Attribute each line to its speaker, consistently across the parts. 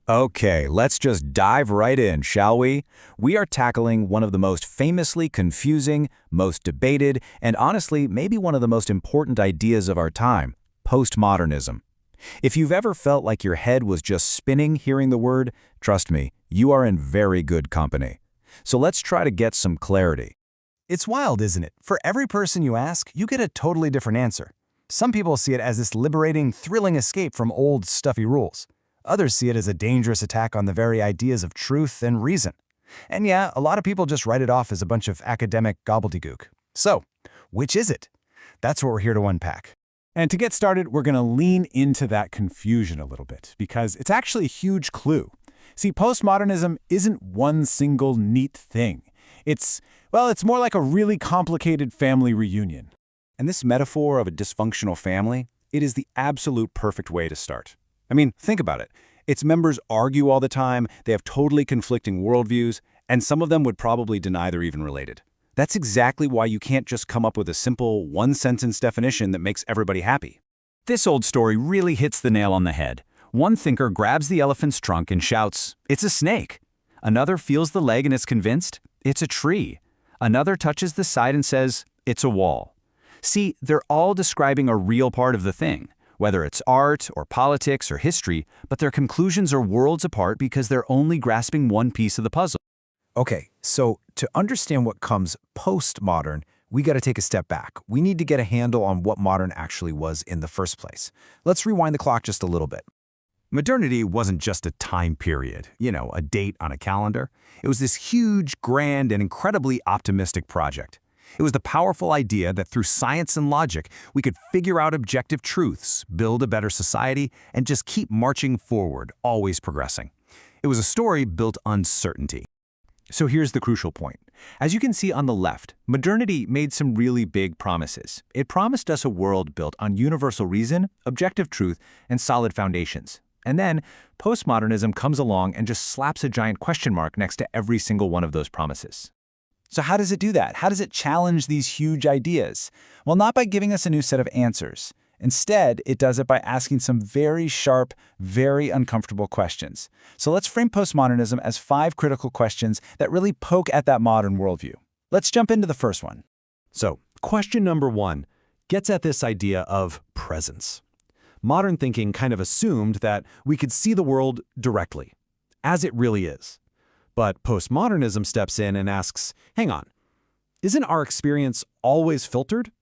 Speaker 1: Okay, let's just dive right in, shall we? We are tackling one of the most famously confusing, most debated, and honestly, maybe one of the most important ideas of our time, postmodernism. If you've ever felt like your head was just spinning hearing the word, trust me, you are in very good company. So let's try to get some clarity.
Speaker 2: It's wild, isn't it? For every person you ask, you get a totally different answer. Some people see it as this liberating, thrilling escape from old, stuffy rules. Others see it as a dangerous attack on the very ideas of truth and reason. And yeah, a lot of people just write it off as a bunch of academic gobbledygook. So, which is it? That's what we're here to unpack.
Speaker 3: And to get started, we're going to lean into that confusion a little bit, because it's actually a huge clue. See, postmodernism isn't one single neat thing. It's more like a really complicated family reunion.
Speaker 1: And this metaphor of a dysfunctional family, it is the absolute perfect way to start. I mean, think about it. Its members argue all the time, they have totally conflicting worldviews, and some of them would probably deny they're even related. That's exactly why you can't just come up with a simple, one-sentence definition that makes everybody happy. This old story really hits the nail on the head. One thinker grabs the elephant's trunk and shouts, "It's a snake." Another feels the leg and is convinced, "It's a tree." Another touches the side and says, "It's a wall." See, they're all describing a real part of the thing, whether it's art or politics or history, but their conclusions are worlds apart because they're only grasping one piece of the puzzle.
Speaker 2: Okay, so to understand what comes postmodern, we got to take a step back. We need to get a handle on what modern actually was in the first place. Let's rewind the clock just a little bit.
Speaker 1: Modernity wasn't just a time period, a date on a calendar. It was this huge, grand, and incredibly optimistic project. It was the powerful idea that through science and logic, we could figure out objective truths, build a better society, and just keep marching forward, always progressing. It was a story built on certainty. So here's the crucial point. As you can see on the left, modernity made some really big promises. It promised us a world built on universal reason, objective truth, and solid foundations. And then, postmodernism comes along and just slaps a giant question mark next to every single one of those promises. So how does it do that? How does it challenge these huge ideas? Well, not by giving us a new set of answers. Instead, it does it by asking some very sharp, very uncomfortable questions. So let's frame postmodernism as 5 critical questions that really poke at that modern worldview. Let's jump into the first one.
Speaker 4: So, question number 1 gets at this idea of presence. Modern thinking kind of assumed that we could see the world directly, as it really is. But postmodernism steps in and asks, hang on, isn't our experience always filtered?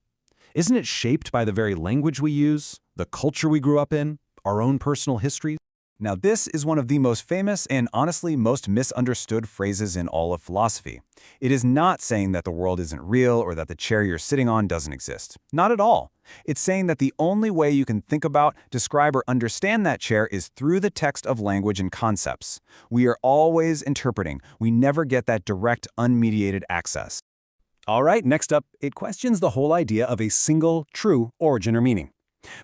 Speaker 4: Isn't it shaped by the very language we use, the culture we grew up in, our own personal histories?
Speaker 1: Now, this is one of the most famous and honestly most misunderstood phrases in all of philosophy. It is not saying that the world isn't real or that the chair you're sitting on doesn't exist. Not at all. It's saying that the only way you can think about, describe, or understand that chair is through the text of language and concepts. We are always interpreting. We never get that direct, unmediated access. All right, next up, it questions the whole idea of a single, true origin or meaning.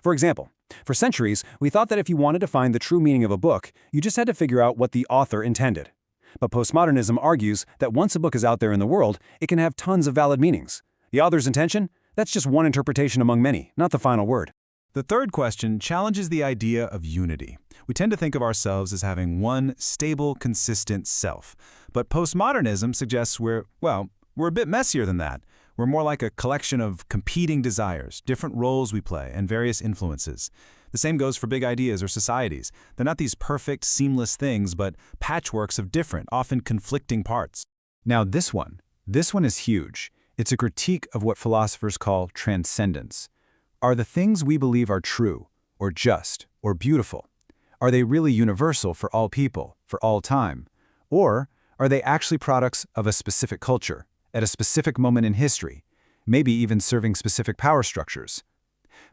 Speaker 1: For example, for centuries, we thought that if you wanted to find the true meaning of a book, you just had to figure out what the author intended. But postmodernism argues that once a book is out there in the world, it can have tons of valid meanings. The author's intention? That's just one interpretation among many, not the final word.
Speaker 3: The third question challenges the idea of unity. We tend to think of ourselves as having one stable, consistent self. But postmodernism suggests we're a bit messier than that. We're more like a collection of competing desires, different roles we play, and various influences. The same goes for big ideas or societies. They're not these perfect, seamless things, but patchworks of different, often conflicting parts.
Speaker 1: Now this one is huge. It's a critique of what philosophers call transcendence. Are the things we believe are true, or just, or beautiful? Are they really universal for all people, for all time? Or are they actually products of a specific culture, at a specific moment in history, maybe even serving specific power structures?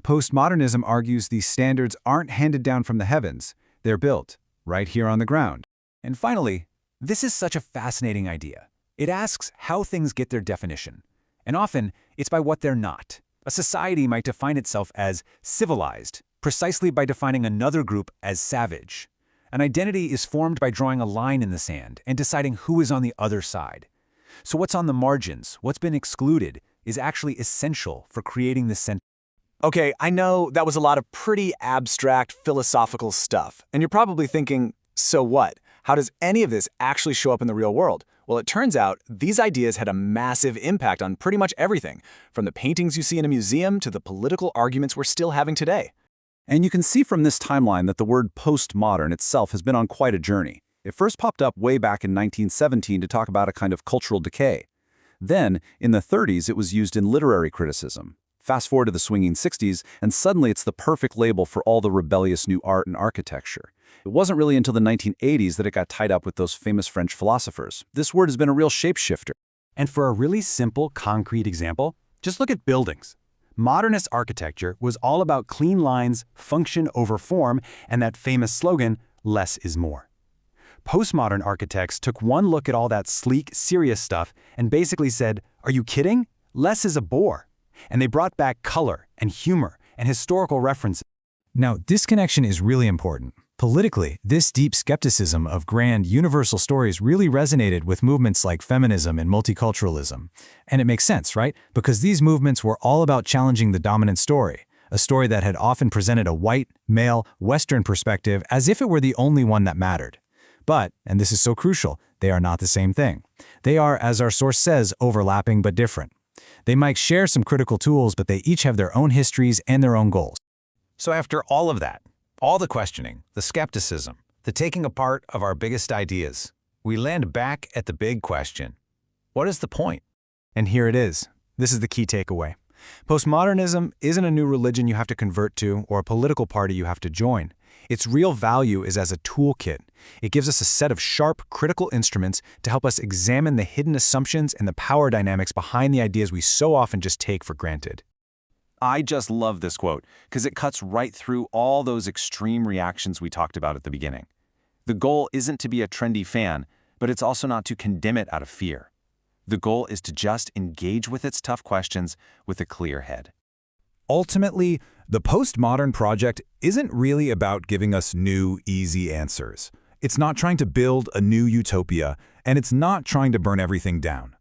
Speaker 1: Postmodernism argues these standards aren't handed down from the heavens, they're built, right here on the ground. And finally, this is such a fascinating idea. It asks how things get their definition. And often, it's by what they're not. A society might define itself as civilized, precisely by defining another group as savage. An identity is formed by drawing a line in the sand and deciding who is on the other side. So what's on the margins, what's been excluded, is actually essential for creating the center.
Speaker 2: Okay, I know that was a lot of pretty abstract philosophical stuff, and you're probably thinking, So what? How does any of this actually show up in the real world? Well, it turns out these ideas had a massive impact on pretty much everything, from the paintings you see in a museum to the political arguments we're still having today.
Speaker 1: And you can see from this timeline that the word postmodern itself has been on quite a journey. It first popped up way back in 1917 to talk about a kind of cultural decay. Then, in the 30s, it was used in literary criticism. Fast forward to the swinging 60s, and suddenly it's the perfect label for all the rebellious new art and architecture. It wasn't really until the 1980s that it got tied up with those famous French philosophers. This word has been a real shapeshifter.
Speaker 4: And for a really simple, concrete example, just look at buildings. Modernist architecture was all about clean lines, function over form, and that famous slogan, less is more. Postmodern architects took one look at all that sleek, serious stuff and basically said, are you kidding? Less is a bore. And they brought back color and humor and historical references.
Speaker 2: Now, this connection is really important. Politically, this deep skepticism of grand, universal stories really resonated with movements like feminism and multiculturalism. And it makes sense, right? Because these movements were all about challenging the dominant story, a story that had often presented a white, male, Western perspective as if it were the only one that mattered. But, and this is so crucial, they are not the same thing. They are, as our source says, overlapping but different. They might share some critical tools, but they each have their own histories and their own goals.
Speaker 3: So after all of that, all the questioning, the skepticism, the taking apart of our biggest ideas, we land back at the big question. What is the point?
Speaker 2: And here it is. This is the key takeaway. Postmodernism isn't a new religion you have to convert to or a political party you have to join. Its real value is as a toolkit. It gives us a set of sharp, critical instruments to help us examine the hidden assumptions and the power dynamics behind the ideas we so often just take for granted.
Speaker 1: I just love this quote because it cuts right through all those extreme reactions we talked about at the beginning. The goal isn't to be a trendy fan, but it's also not to condemn it out of fear. The goal is to just engage with its tough questions with a clear head.
Speaker 3: Ultimately, the postmodern project isn't really about giving us new, easy answers. It's not trying to build a new utopia, and it's not trying to burn everything down.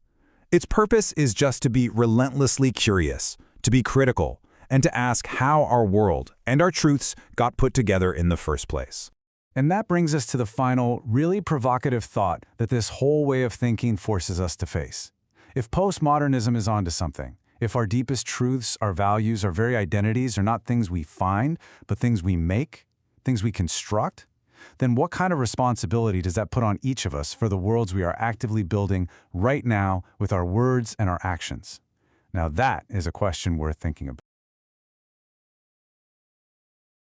Speaker 3: Its purpose is just to be relentlessly curious, to be critical, and to ask how our world and our truths got put together in the first place.
Speaker 2: And that brings us to the final, really provocative thought that this whole way of thinking forces us to face. If postmodernism is onto something, if our deepest truths, our values, our very identities are not things we find, but things we make, things we construct, then what kind of responsibility does that put on each of us for the worlds we are actively building right now with our words and our actions? Now that is a question worth thinking about.